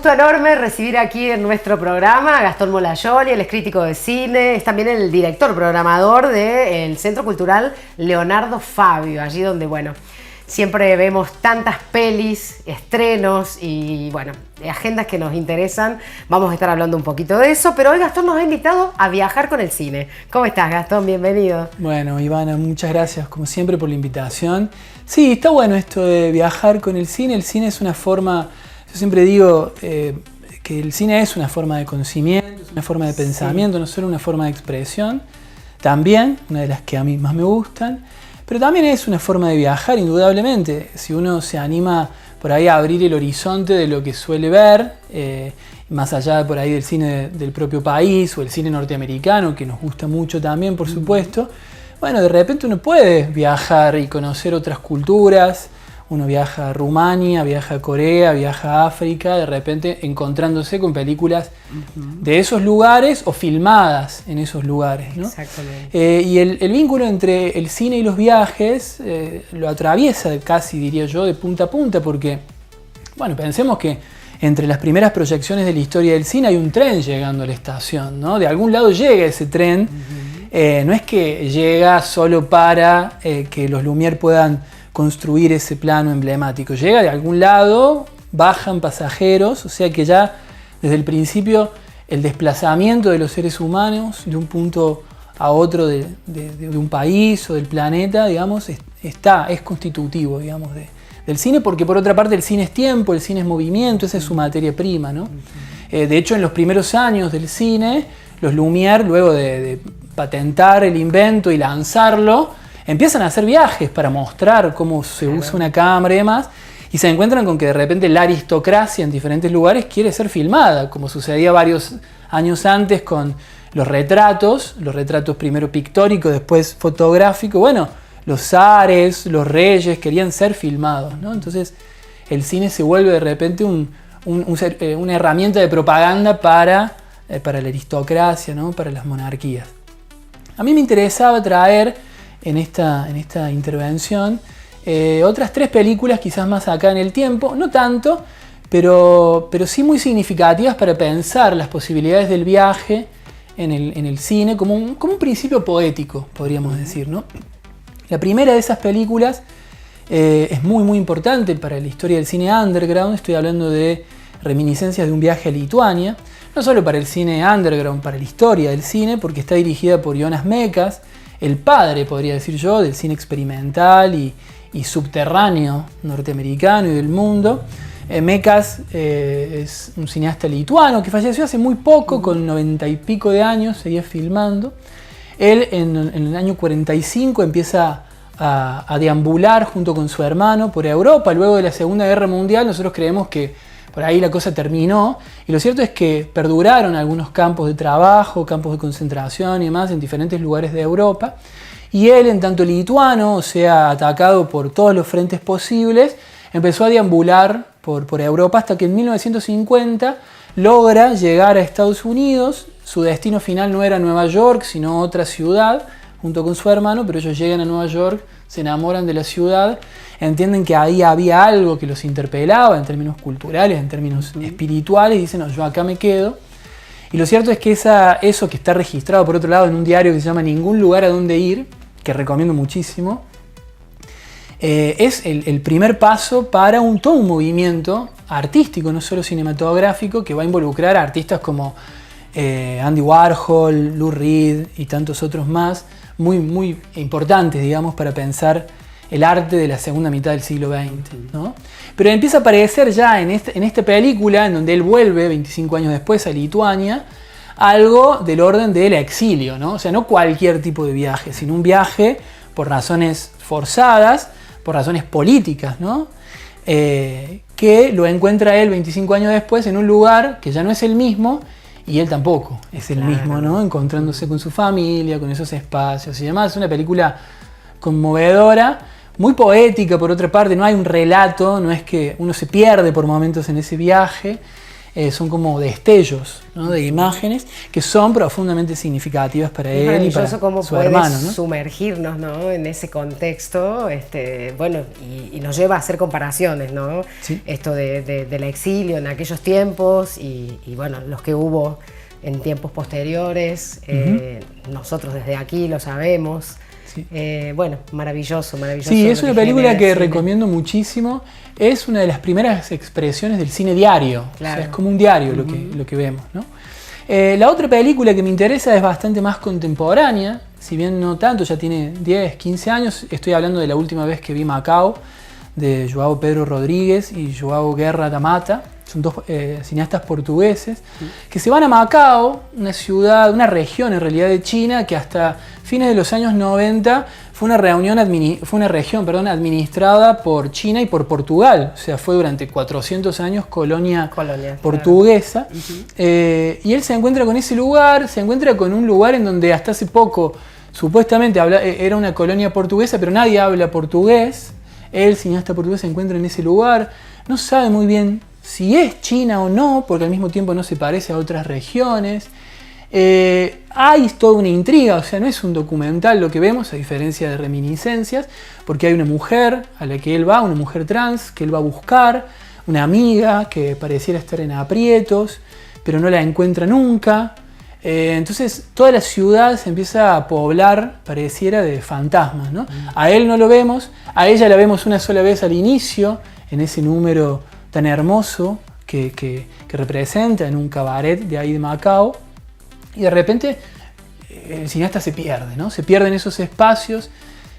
gusto enorme recibir aquí en nuestro programa a Gastón Molayoli, él es crítico de cine, es también el director programador del Centro Cultural Leonardo Fabio, allí donde, bueno, siempre vemos tantas pelis, estrenos y, bueno, agendas que nos interesan. Vamos a estar hablando un poquito de eso, pero hoy Gastón nos ha invitado a viajar con el cine. ¿Cómo estás, Gastón? Bienvenido. Bueno, Ivana, muchas gracias, como siempre, por la invitación. Sí, está bueno esto de viajar con el cine. El cine es una forma, yo siempre digo que el cine es una forma de conocimiento, es una forma de pensamiento, no solo una forma de expresión. También, una de las que a mí más me gustan. Pero también es una forma de viajar, indudablemente. Si uno se anima por ahí a abrir el horizonte de lo que suele ver, más allá por ahí del cine del propio país o el cine norteamericano, que nos gusta mucho también, por supuesto, bueno, de repente uno puede viajar y conocer otras culturas. Uno viaja a Rumania, viaja a Corea, viaja a África, de repente encontrándose con películas de esos lugares o filmadas en esos lugares, ¿no? Exactamente. Y el vínculo entre el cine y los viajes lo atraviesa casi, diría yo, de punta a punta, porque, bueno, pensemos que entre las primeras proyecciones de la historia del cine hay un tren llegando a la estación, ¿no? De algún lado llega ese tren, no es que llega solo para que los Lumière puedan construir ese plano emblemático. Llega de algún lado, bajan pasajeros, o sea que ya desde el principio el desplazamiento de los seres humanos de un punto a otro de un país o del planeta, digamos, es constitutivo, digamos, del cine, porque por otra parte el cine es tiempo, el cine es movimiento, esa es su materia prima, ¿no? De hecho, en los primeros años del cine, los Lumière, luego de patentar el invento y lanzarlo, empiezan a hacer viajes para mostrar cómo se usa una cámara y demás, y se encuentran con que de repente la aristocracia en diferentes lugares quiere ser filmada, como sucedía varios años antes con los retratos primero pictóricos, después fotográficos. Bueno, los zares, los reyes querían ser filmados, ¿no? Entonces el cine se vuelve de repente una herramienta de propaganda para la aristocracia, ¿no? Para las monarquías. A mí me interesaba traer en esta intervención otras 3 películas, quizás más acá en el tiempo, no tanto, pero sí muy significativas para pensar las posibilidades del viaje en el cine como un principio poético, podríamos decir, ¿no? La primera de esas películas es muy muy importante para la historia del cine underground. Estoy hablando de Reminiscencias de un viaje a Lituania, no solo para el cine underground, para la historia del cine, porque está dirigida por Jonas Mekas, el padre, podría decir yo, del cine experimental y subterráneo norteamericano y del mundo. Mekas es un cineasta lituano que falleció hace muy poco, con 90 y pico de años, seguía filmando. Él en el año 45 empieza a deambular junto con su hermano por Europa. Luego de la Segunda Guerra Mundial nosotros creemos que por ahí la cosa terminó, y lo cierto es que perduraron algunos campos de trabajo, campos de concentración y demás en diferentes lugares de Europa, y él, en tanto lituano, o sea, atacado por todos los frentes posibles, empezó a deambular por Europa hasta que en 1950 logra llegar a Estados Unidos. Su destino final no era Nueva York, sino otra ciudad, junto con su hermano, pero ellos llegan a Nueva York, se enamoran de la ciudad, entienden que ahí había algo que los interpelaba en términos culturales, en términos espirituales, y dicen, no, yo acá me quedo. Y lo cierto es que eso que está registrado por otro lado en un diario que se llama Ningún lugar a donde ir, que recomiendo muchísimo, es el primer paso para todo un movimiento artístico, no solo cinematográfico, que va a involucrar a artistas como Andy Warhol, Lou Reed y tantos otros más, muy, muy importantes, digamos, para pensar el arte de la segunda mitad del siglo XX, ¿no? Pero empieza a aparecer ya en esta película, en donde él vuelve 25 años después a Lituania, algo del orden del exilio, ¿no? O sea, no cualquier tipo de viaje, sino un viaje por razones forzadas, por razones políticas, ¿no? Que lo encuentra él 25 años después en un lugar que ya no es el mismo, y él tampoco es el mismo, ¿no? Encontrándose con su familia, con esos espacios y demás. Es una película conmovedora, muy poética por otra parte, no hay un relato, no es que uno se pierde por momentos en ese viaje. son como destellos, ¿no? De imágenes que son profundamente significativas para él y para cómo su hermano, ¿no? Sumergirnos, ¿no? En ese contexto, bueno, y nos lleva a hacer comparaciones, ¿no? Sí. Esto del exilio en aquellos tiempos y bueno, los que hubo en tiempos posteriores, nosotros desde aquí lo sabemos. Sí. Bueno, maravilloso. Sí, es una película que recomiendo muchísimo. Es una de las primeras expresiones del cine diario. Claro. O sea, es como un diario lo que vemos, ¿no? La otra película que me interesa es bastante más contemporánea, si bien no tanto, ya tiene 10, 15 años. Estoy hablando de la última vez que vi Macao, de João Pedro Rodríguez y João Guerra da Mata. Son dos cineastas portugueses que se van a Macao, una ciudad, una región en realidad de China que hasta fines de los años 90 fue una región administrada por China y por Portugal. O sea, fue durante 400 años colonia portuguesa. Claro. Y él se encuentra con ese lugar, se encuentra con un lugar en donde hasta hace poco supuestamente era una colonia portuguesa, pero nadie habla portugués. El cineasta portugués se encuentra en ese lugar, no sabe muy bien si es China o no, porque al mismo tiempo no se parece a otras regiones. Hay toda una intriga, o sea, no es un documental lo que vemos, a diferencia de Reminiscencias, porque hay una mujer a la que él va, una mujer trans, que él va a buscar, una amiga que pareciera estar en aprietos, pero no la encuentra nunca. Entonces toda la ciudad se empieza a poblar, pareciera, de fantasmas, ¿no? A él no lo vemos, a ella la vemos una sola vez al inicio, en ese número tan hermoso que representa en un cabaret de ahí de Macao, y de repente el cineasta se pierde, ¿no? Se pierde en esos espacios,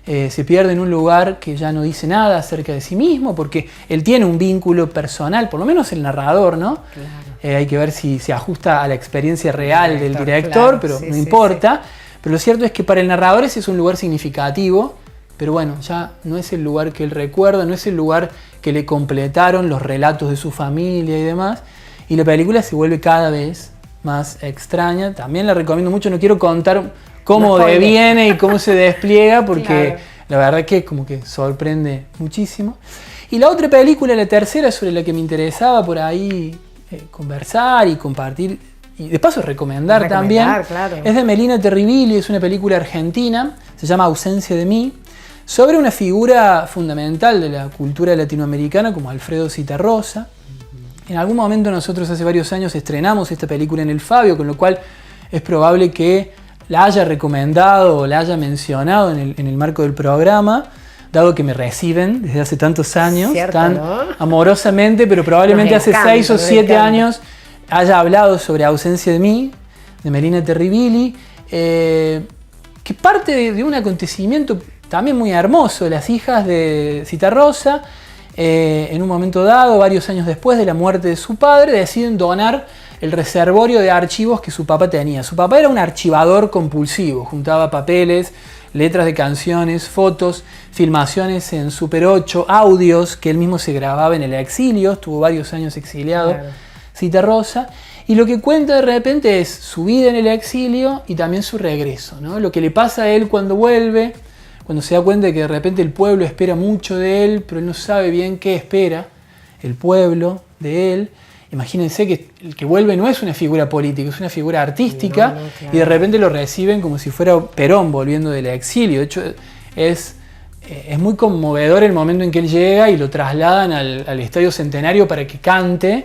se pierde en un lugar que ya no dice nada acerca de sí mismo, porque él tiene un vínculo personal, por lo menos el narrador, ¿no? Claro. Hay que ver si se ajusta a la experiencia real del director, claro, pero sí, no importa. Sí. Pero lo cierto es que para el narrador ese es un lugar significativo, pero bueno, ya no es el lugar que él recuerda, no es el lugar que le completaron los relatos de su familia y demás, y la película se vuelve cada vez más extraña. También la recomiendo mucho, no quiero contar cómo deviene y cómo se despliega, porque claro, la verdad que como que sorprende muchísimo. Y la otra película, la tercera, sobre la que me interesaba por ahí conversar y compartir, y de paso recomendar también, claro, es de Melina Terribili, es una película argentina, se llama Ausencia de mí, sobre una figura fundamental de la cultura latinoamericana como Alfredo Zitarrosa. En algún momento nosotros hace varios años estrenamos esta película en el Fabio, con lo cual es probable que la haya recomendado o la haya mencionado en el marco del programa, dado que me reciben desde hace tantos años, cierto, tan, ¿no?, amorosamente, pero probablemente hace 6 o 7 años haya hablado sobre Ausencia de mí, de Melina Terribili, que parte de un acontecimiento también muy hermoso. Las hijas de Zitarrosa, en un momento dado, varios años después de la muerte de su padre, deciden donar el reservorio de archivos que su papá tenía. Su papá era un archivador compulsivo, juntaba papeles, letras de canciones, fotos, filmaciones en Super 8, audios que él mismo se grababa en el exilio, estuvo varios años exiliado, claro, Zitarrosa, y lo que cuenta de repente es su vida en el exilio y también su regreso, ¿no? Lo que le pasa a él cuando vuelve, cuando se da cuenta de que de repente el pueblo espera mucho de él, pero él no sabe bien qué espera el pueblo de él. Imagínense que el que vuelve no es una figura política, es una figura artística, no, claro, y de repente lo reciben como si fuera Perón volviendo del exilio. De hecho, es muy conmovedor el momento en que él llega y lo trasladan al Estadio Centenario para que cante,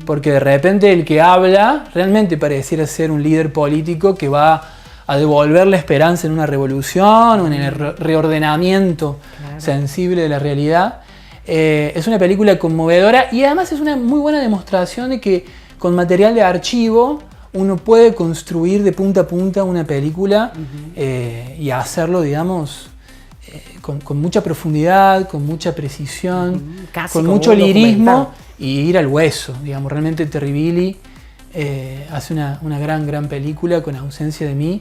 porque de repente el que habla realmente pareciera ser un líder político que va a devolver la esperanza en una revolución o en el reordenamiento, claro, sensible de la realidad. Es una película conmovedora y además es una muy buena demostración de que con material de archivo uno puede construir de punta a punta una película y hacerlo, digamos, con mucha profundidad, con mucha precisión, con mucho lirismo y ir al hueso. Digamos, realmente Terribili hace una gran película con Ausencia de mí,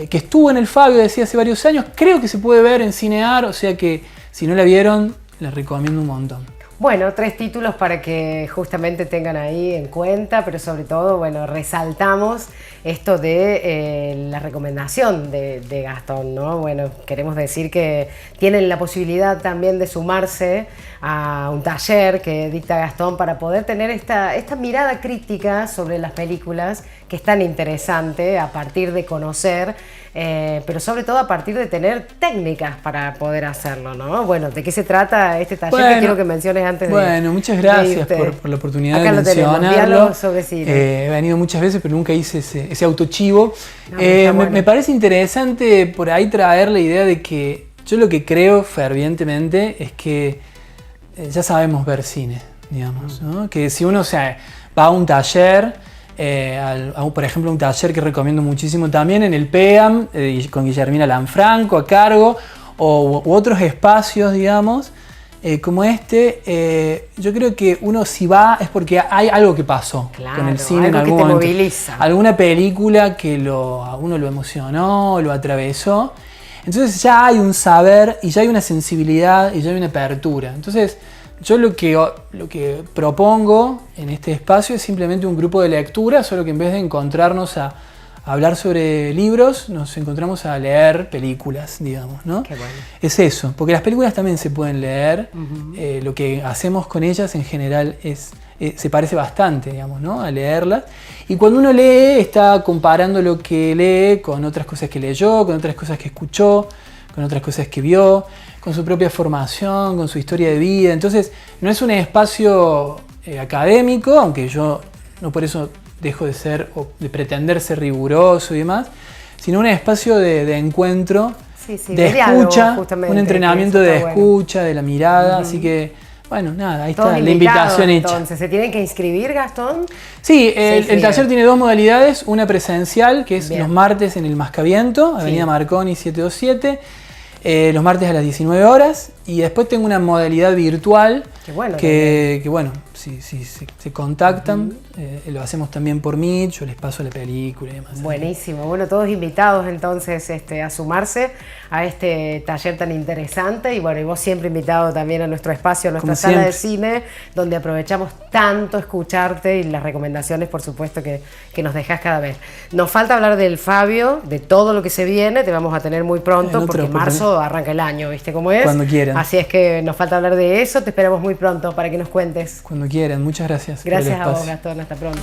que estuvo en el Fabio, decía, hace varios años. Creo que se puede ver en Cinear, o sea que si no la vieron, les recomiendo un montón. Bueno, 3 títulos para que justamente tengan ahí en cuenta, pero sobre todo, bueno, resaltamos esto de la recomendación de Gastón, ¿no? Bueno, queremos decir que tienen la posibilidad también de sumarse a un taller que dicta Gastón para poder tener esta mirada crítica sobre las películas, que es tan interesante a partir de conocer, pero sobre todo a partir de tener técnicas para poder hacerlo, ¿no? Bueno, ¿de qué se trata este taller? Bueno, que quiero que menciones antes de... Bueno, muchas gracias por la oportunidad de mencionarlo. Sobre cine. He venido muchas veces, pero nunca hice ese autochivo. No, bueno. Me parece interesante por ahí traer la idea de que yo lo que creo fervientemente es que ya sabemos ver cine, digamos, ¿no? Que si uno va a un taller, por ejemplo, un taller que recomiendo muchísimo también en el PEAM, con Guillermina Lanfranco a cargo, u otros espacios, digamos, como este, yo creo que uno si va es porque hay algo que pasó con el cine en algún momento. Moviliza. Alguna película que a uno lo emocionó, lo atravesó. Entonces ya hay un saber y ya hay una sensibilidad y ya hay una apertura. Entonces yo lo que propongo en este espacio es simplemente un grupo de lectura, solo que en vez de encontrarnos a hablar sobre libros, nos encontramos a leer películas, digamos, ¿no? Qué bueno. Es eso, porque las películas también se pueden leer. Lo que hacemos con ellas en general se parece bastante, digamos, ¿no? A leerlas. Y cuando uno lee, está comparando lo que lee con otras cosas que leyó, con otras cosas que escuchó, con otras cosas que vio, con su propia formación, con su historia de vida. Entonces, no es un espacio académico, aunque yo no por eso dejo de ser o de pretender ser riguroso y demás, sino un espacio de encuentro, de escucha, un entrenamiento de escucha, de la mirada, así que bueno, nada, ahí está la invitación hecha. Entonces, ¿se tienen que inscribir, Gastón? Sí, el taller tiene 2 modalidades, una presencial, que es los martes en el Mascaviento, Avenida Marconi 727, los martes a las 19 horas, y después tengo una modalidad virtual, que bueno, si se contactan, lo hacemos también por Meet, yo les paso la película y demás. Buenísimo, bueno, todos invitados entonces a sumarse a este taller tan interesante, y bueno, y vos siempre invitado también a nuestro espacio, a nuestra sala de cine, donde aprovechamos tanto escucharte y las recomendaciones, por supuesto, que nos dejás cada vez. Nos falta hablar del Fabio, de todo lo que se viene, te vamos a tener muy pronto, porque en marzo arranca el año, ¿viste cómo es? Cuando quieran. Así es que nos falta hablar de eso, te esperamos muy pronto para que nos cuentes. Cuando quieran, muchas gracias. Gracias a vos, Gastón, hasta pronto.